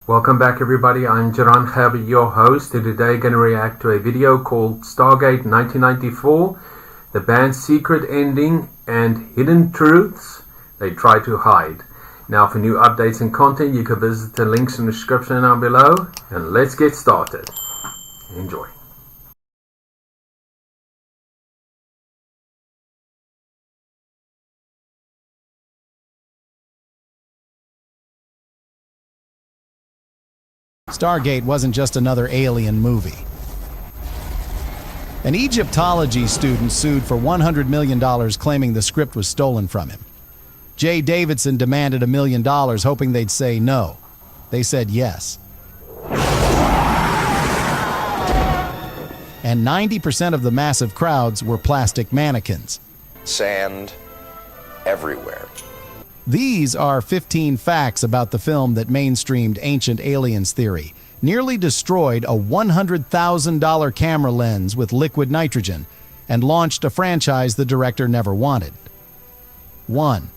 Welcome back everybody, I'm Jaran Khabi, your host, and today I'm going to react to a video called Stargate 1994, the band's secret ending and hidden truths they try to hide. Now for new updates and content you can visit the links in the description down below, and let's get started. Enjoy. Stargate wasn't just another alien movie. An Egyptology student sued for $100 million claiming the script was stolen from him. Jay Davidson demanded $1 million hoping they'd say no. They said yes. And 90% of the massive crowds were plastic mannequins. Sand everywhere. These are 15 facts about the film that mainstreamed ancient aliens theory, nearly destroyed a $100,000 camera lens with liquid nitrogen, and launched a franchise the director never wanted. 1.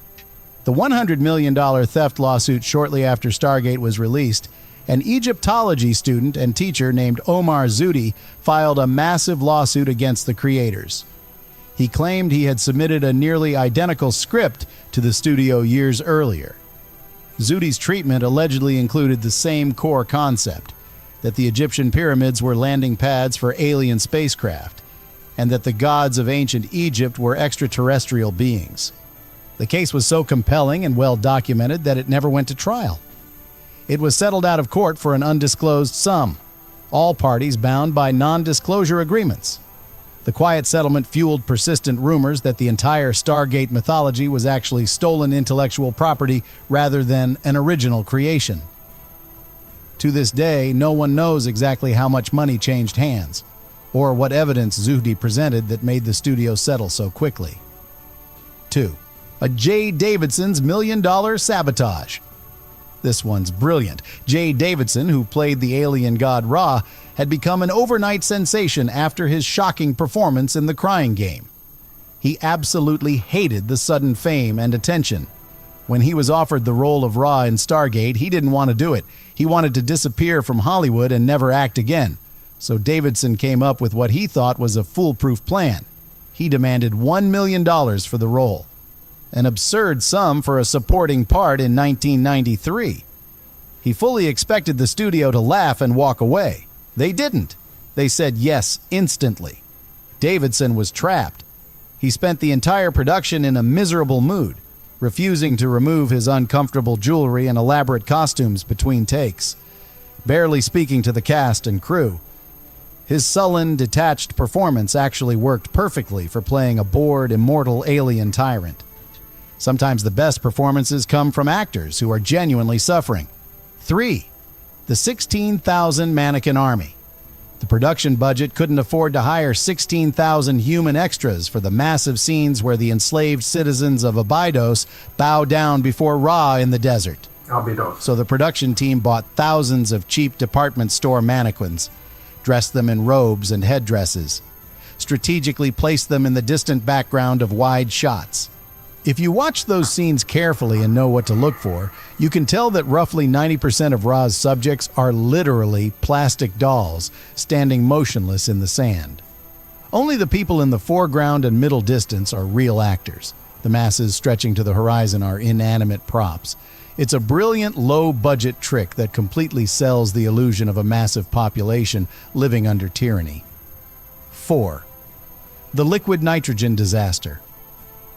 The $100 million theft lawsuit shortly after Stargate was released, an Egyptology student and teacher named Omar Zudi filed a massive lawsuit against the creators. He claimed he had submitted a nearly identical script to the studio years earlier. Zudi's treatment allegedly included the same core concept, that the Egyptian pyramids were landing pads for alien spacecraft, and that the gods of ancient Egypt were extraterrestrial beings. The case was so compelling and well documented that it never went to trial. It was settled out of court for an undisclosed sum, all parties bound by non-disclosure agreements. The quiet settlement fueled persistent rumors that the entire Stargate mythology was actually stolen intellectual property rather than an original creation. To this day, no one knows exactly how much money changed hands, or what evidence Zudi presented that made the studio settle so quickly. 2. A Jay Davidson's $1 million sabotage. This one's brilliant. Jay Davidson, who played the alien god Ra, had become an overnight sensation after his shocking performance in The Crying Game. He absolutely hated the sudden fame and attention. When he was offered the role of Ra in Stargate, he didn't want to do it. He wanted to disappear from Hollywood and never act again. So Davidson came up with what he thought was a foolproof plan. He demanded $1 million for the role. An absurd sum for a supporting part in 1993. He fully expected the studio to laugh and walk away. They didn't. They said yes instantly. Davidson was trapped. He spent the entire production in a miserable mood, refusing to remove his uncomfortable jewelry and elaborate costumes between takes, barely speaking to the cast and crew. His sullen, detached performance actually worked perfectly for playing a bored, immortal alien tyrant. Sometimes the best performances come from actors who are genuinely suffering. 3. The 16,000 mannequin army. The production budget couldn't afford to hire 16,000 human extras for the massive scenes where the enslaved citizens of Abydos bow down before Ra in the desert. So the production team bought thousands of cheap department store mannequins, dressed them in robes and headdresses, strategically placed them in the distant background of wide shots. If you watch those scenes carefully and know what to look for, you can tell that roughly 90% of Ra's subjects are literally plastic dolls standing motionless in the sand. Only the people in the foreground and middle distance are real actors. The masses stretching to the horizon are inanimate props. It's a brilliant low-budget trick that completely sells the illusion of a massive population living under tyranny. 4. The liquid nitrogen disaster.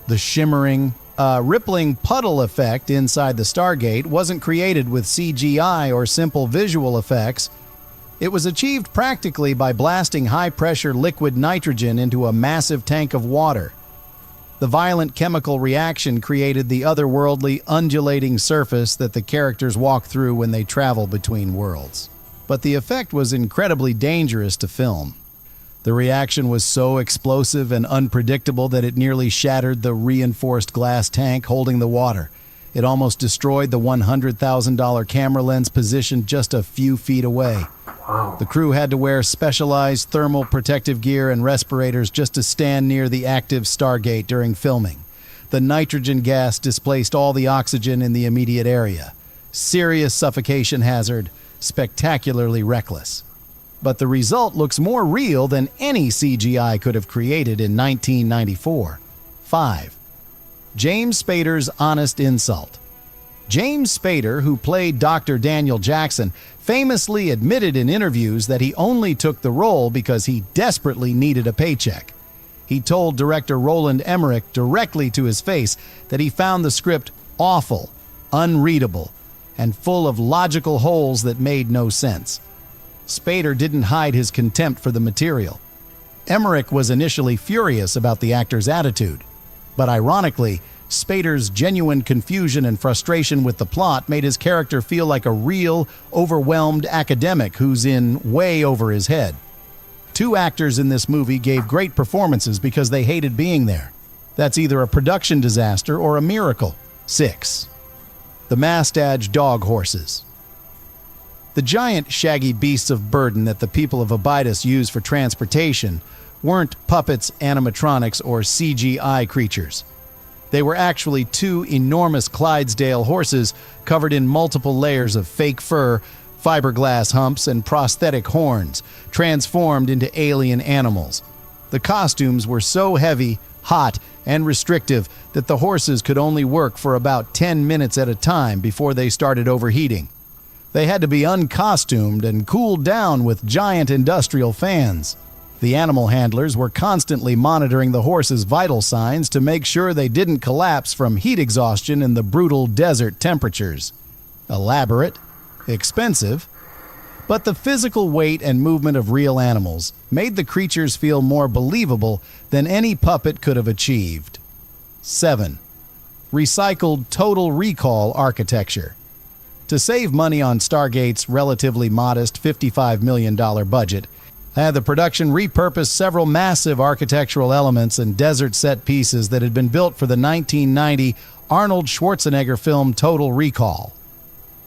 The shimmering, rippling puddle effect inside the Stargate wasn't created with CGI or simple visual effects. It was achieved practically by blasting high-pressure liquid nitrogen into a massive tank of water. The violent chemical reaction created the otherworldly, undulating surface that the characters walk through when they travel between worlds. But the effect was incredibly dangerous to film. The reaction was so explosive and unpredictable that it nearly shattered the reinforced glass tank holding the water. It almost destroyed the $100,000 camera lens positioned just a few feet away. Wow. The crew had to wear specialized thermal protective gear and respirators just to stand near the active Stargate during filming. The nitrogen gas displaced all the oxygen in the immediate area. Serious suffocation hazard, spectacularly reckless. But the result looks more real than any CGI could have created in 1994. 5. James Spader's honest insult. James Spader, who played Dr. Daniel Jackson, famously admitted in interviews that he only took the role because he desperately needed a paycheck. He told director Roland Emmerich directly to his face that he found the script awful, unreadable, and full of logical holes that made no sense. Spader didn't hide his contempt for the material. Emmerich was initially furious about the actor's attitude, but ironically, Spader's genuine confusion and frustration with the plot made his character feel like a real, overwhelmed academic who's in way over his head. 2 actors in this movie gave great performances because they hated being there. That's either a production disaster or a miracle. 6. The Mastadge dog horses. The giant, shaggy beasts of burden that the people of Abydos use for transportation weren't puppets, animatronics, or CGI creatures. They were actually 2 enormous Clydesdale horses covered in multiple layers of fake fur, fiberglass humps, and prosthetic horns, transformed into alien animals. The costumes were so heavy, hot, and restrictive that the horses could only work for about 10 minutes at a time before they started overheating. They had to be uncostumed and cooled down with giant industrial fans. The animal handlers were constantly monitoring the horses' vital signs to make sure they didn't collapse from heat exhaustion in the brutal desert temperatures. Elaborate, expensive, but the physical weight and movement of real animals made the creatures feel more believable than any puppet could have achieved. 7. Recycled Total Recall architecture. To save money on Stargate's relatively modest $55 million budget, the production repurposed several massive architectural elements and desert set pieces that had been built for the 1990 Arnold Schwarzenegger film Total Recall.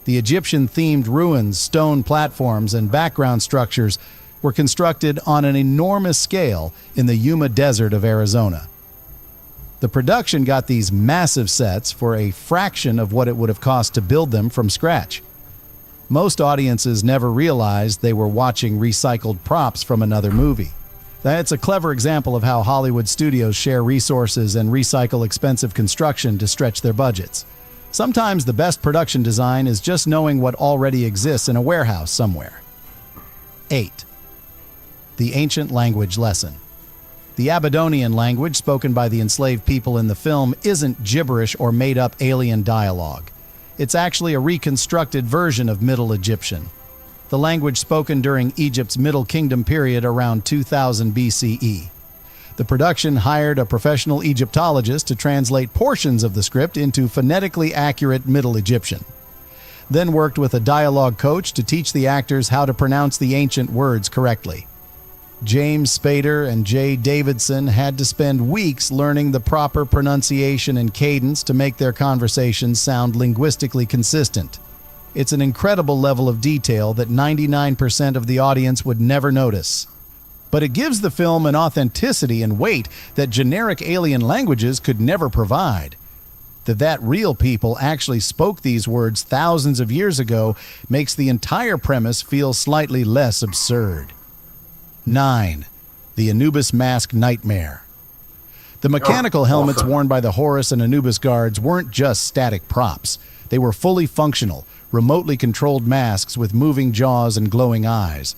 The Egyptian-themed ruins, stone platforms, and background structures were constructed on an enormous scale in the Yuma Desert of Arizona. The production got these massive sets for a fraction of what it would have cost to build them from scratch. Most audiences never realized they were watching recycled props from another movie. That's a clever example of how Hollywood studios share resources and recycle expensive construction to stretch their budgets. Sometimes the best production design is just knowing what already exists in a warehouse somewhere. 8. The ancient language lesson. The Abydonian language spoken by the enslaved people in the film isn't gibberish or made-up alien dialogue. It's actually a reconstructed version of Middle Egyptian, the language spoken during Egypt's Middle Kingdom period around 2000 BCE. The production hired a professional Egyptologist to translate portions of the script into phonetically accurate Middle Egyptian, then worked with a dialogue coach to teach the actors how to pronounce the ancient words correctly. James Spader and Jay Davidson had to spend weeks learning the proper pronunciation and cadence to make their conversations sound linguistically consistent. It's an incredible level of detail that 99% of the audience would never notice. But it gives the film an authenticity and weight that generic alien languages could never provide. That real people actually spoke these words thousands of years ago makes the entire premise feel slightly less absurd. 9. The Anubis Mask Nightmare. The mechanical helmets worn by the Horus and Anubis guards weren't just static props. They were fully functional, remotely controlled masks with moving jaws and glowing eyes,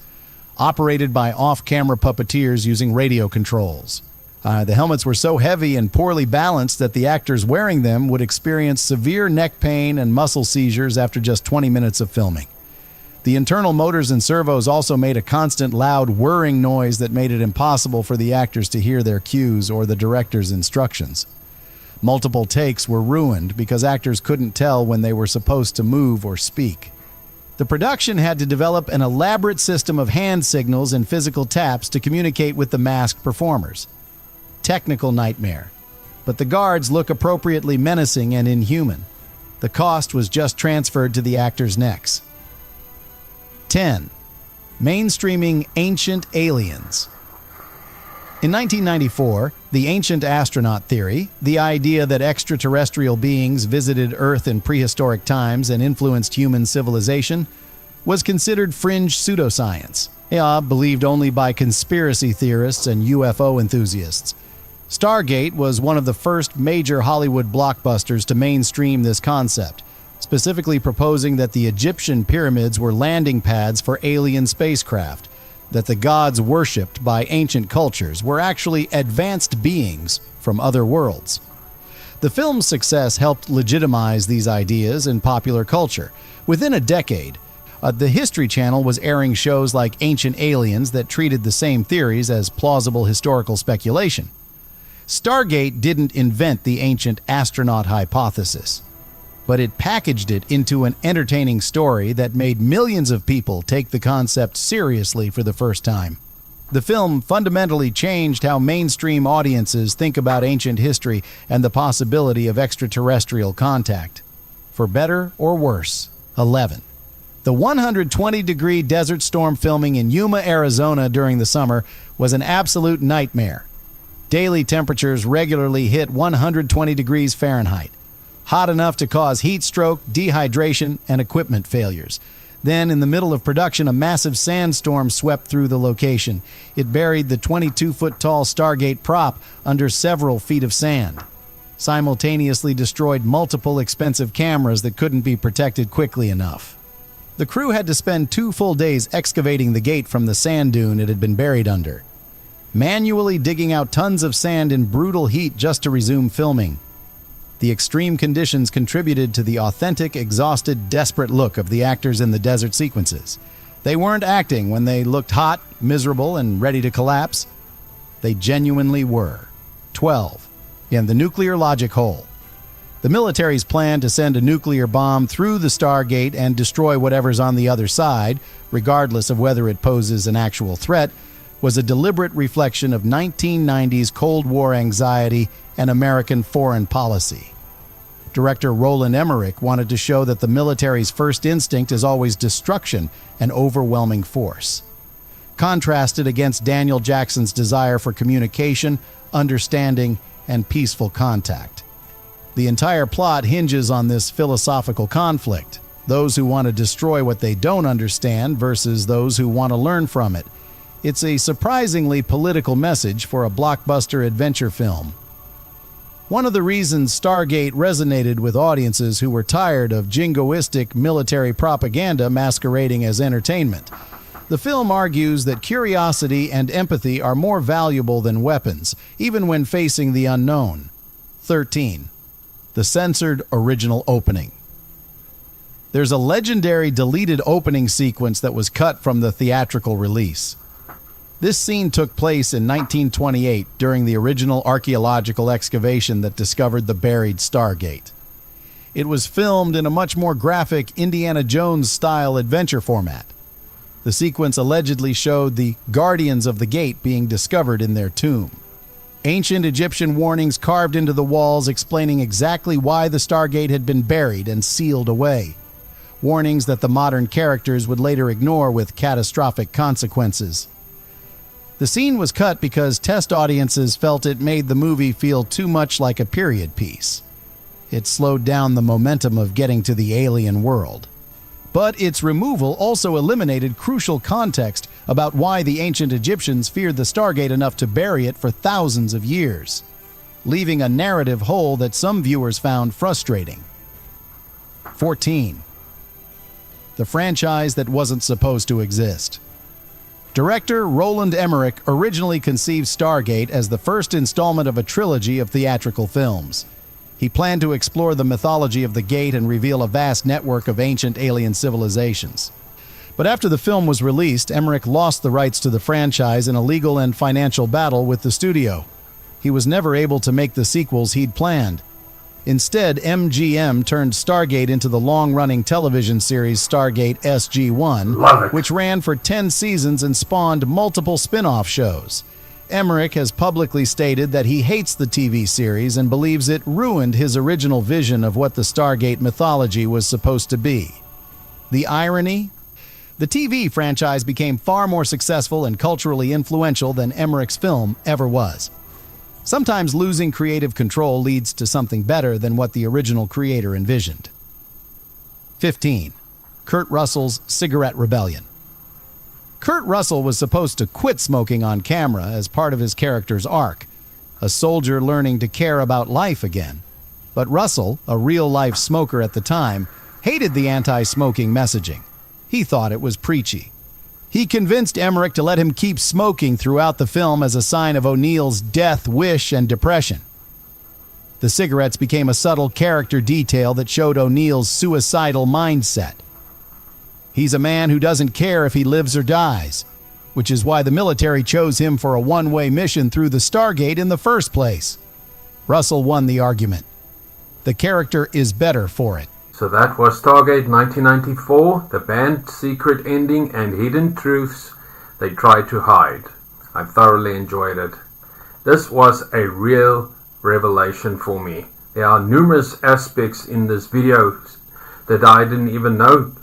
operated by off-camera puppeteers using radio controls. The helmets were so heavy and poorly balanced that the actors wearing them would experience severe neck pain and muscle seizures after just 20 minutes of filming. The internal motors and servos also made a constant loud whirring noise that made it impossible for the actors to hear their cues or the director's instructions. Multiple takes were ruined because actors couldn't tell when they were supposed to move or speak. The production had to develop an elaborate system of hand signals and physical taps to communicate with the masked performers. Technical nightmare, but the guards look appropriately menacing and inhuman. The cost was just transferred to the actors' necks. 10. Mainstreaming ancient aliens. In 1994, the ancient astronaut theory, the idea that extraterrestrial beings visited Earth in prehistoric times and influenced human civilization, was considered fringe pseudoscience, believed only by conspiracy theorists and UFO enthusiasts. Stargate was one of the first major Hollywood blockbusters to mainstream this concept, specifically proposing that the Egyptian pyramids were landing pads for alien spacecraft, that the gods worshipped by ancient cultures were actually advanced beings from other worlds. The film's success helped legitimize these ideas in popular culture. Within a decade, the History Channel was airing shows like Ancient Aliens that treated the same theories as plausible historical speculation. Stargate didn't invent the ancient astronaut hypothesis, but it packaged it into an entertaining story that made millions of people take the concept seriously for the first time. The film fundamentally changed how mainstream audiences think about ancient history and the possibility of extraterrestrial contact. For better or worse. 11. The 120-degree desert storm filming in Yuma, Arizona during the summer was an absolute nightmare. Daily temperatures regularly hit 120 degrees Fahrenheit. Hot enough to cause heat stroke, dehydration, and equipment failures. Then, in the middle of production, a massive sandstorm swept through the location. It buried the 22-foot-tall Stargate prop under several feet of sand. Simultaneously destroyed multiple expensive cameras that couldn't be protected quickly enough. The crew had to spend 2 full days excavating the gate from the sand dune it had been buried under, manually digging out tons of sand in brutal heat just to resume filming. The extreme conditions contributed to the authentic, exhausted, desperate look of the actors in the desert sequences. They weren't acting when they looked hot, miserable, and ready to collapse. They genuinely were. 12. In the nuclear logic hole. The military's plan to send a nuclear bomb through the Stargate and destroy whatever's on the other side, regardless of whether it poses an actual threat, was a deliberate reflection of 1990s Cold War anxiety and American foreign policy. Director Roland Emmerich wanted to show that the military's first instinct is always destruction and overwhelming force, contrasted against Daniel Jackson's desire for communication, understanding, and peaceful contact. The entire plot hinges on this philosophical conflict, those who want to destroy what they don't understand versus those who want to learn from it. It's a surprisingly political message for a blockbuster adventure film. One of the reasons Stargate resonated with audiences who were tired of jingoistic military propaganda masquerading as entertainment. The film argues that curiosity and empathy are more valuable than weapons, even when facing the unknown. 13. The censored original opening. There's a legendary deleted opening sequence that was cut from the theatrical release. This scene took place in 1928 during the original archaeological excavation that discovered the buried Stargate. It was filmed in a much more graphic Indiana Jones-style adventure format. The sequence allegedly showed the guardians of the gate being discovered in their tomb. Ancient Egyptian warnings carved into the walls explaining exactly why the Stargate had been buried and sealed away. Warnings that the modern characters would later ignore with catastrophic consequences. The scene was cut because test audiences felt it made the movie feel too much like a period piece. It slowed down the momentum of getting to the alien world. But its removal also eliminated crucial context about why the ancient Egyptians feared the Stargate enough to bury it for thousands of years, leaving a narrative hole that some viewers found frustrating. 14. The franchise that wasn't supposed to exist. Director Roland Emmerich originally conceived Stargate as the first installment of a trilogy of theatrical films. He planned to explore the mythology of the Gate and reveal a vast network of ancient alien civilizations. But after the film was released, Emmerich lost the rights to the franchise in a legal and financial battle with the studio. He was never able to make the sequels he'd planned. Instead, MGM turned Stargate into the long-running television series Stargate SG-1, which ran for 10 seasons and spawned multiple spin-off shows. Emmerich has publicly stated that he hates the TV series and believes it ruined his original vision of what the Stargate mythology was supposed to be. The irony? The TV franchise became far more successful and culturally influential than Emmerich's film ever was. Sometimes losing creative control leads to something better than what the original creator envisioned. 15. Kurt Russell's Cigarette Rebellion. Kurt Russell was supposed to quit smoking on camera as part of his character's arc, a soldier learning to care about life again. But Russell, a real-life smoker at the time, hated the anti-smoking messaging. He thought it was preachy. He convinced Emmerich to let him keep smoking throughout the film as a sign of O'Neill's death wish and depression. The cigarettes became a subtle character detail that showed O'Neill's suicidal mindset. He's a man who doesn't care if he lives or dies, which is why the military chose him for a one-way mission through the Stargate in the first place. Russell won the argument. The character is better for it. So that was Stargate 1994, the band's secret ending and hidden truths they tried to hide. I thoroughly enjoyed it. This was a real revelation for me. There are numerous aspects in this video that I didn't even know.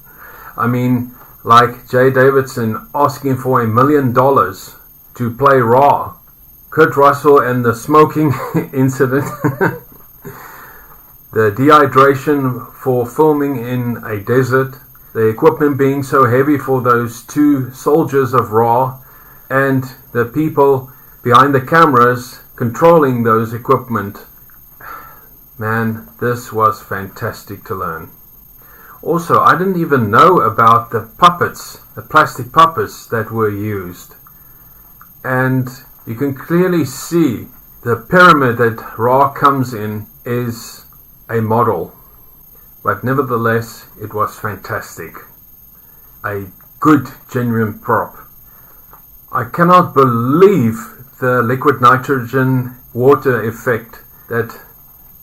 I mean, like Jay Davidson asking for $1 million to play Raw, Kurt Russell and the smoking incident, the dehydration for filming in a desert, the equipment being so heavy for those two soldiers of Raw, and the people behind the cameras controlling those equipment. Man, this was fantastic to learn. Also, I didn't even know about the puppets, the plastic puppets that were used. And you can clearly see the pyramid that Ra comes in is a model. But nevertheless, it was fantastic. A good, genuine prop. I cannot believe the liquid nitrogen water effect that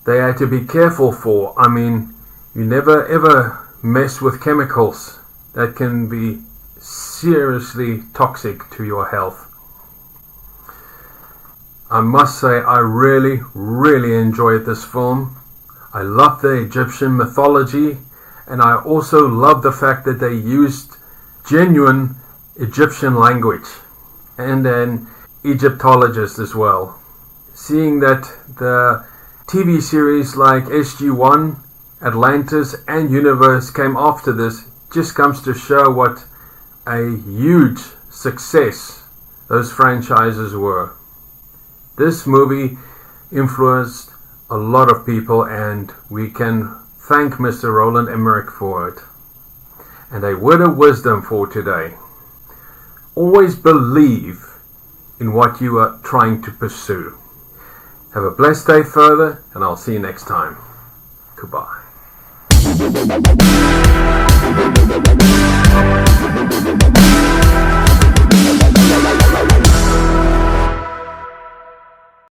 they had to be careful for. I mean, you never ever mess with chemicals that can be seriously toxic to your health. I must say I really enjoyed this film. I love the Egyptian mythology, and I also love the fact that they used genuine Egyptian language and an Egyptologist as well. Seeing that the TV series like SG-1, Atlantis and Universe came after this just comes to show what a huge success those franchises were. This movie influenced a lot of people, and we can thank Mr. Roland Emmerich for it. And a word of wisdom for today. Always believe in what you are trying to pursue. Have a blessed day further, and I'll see you next time. Goodbye.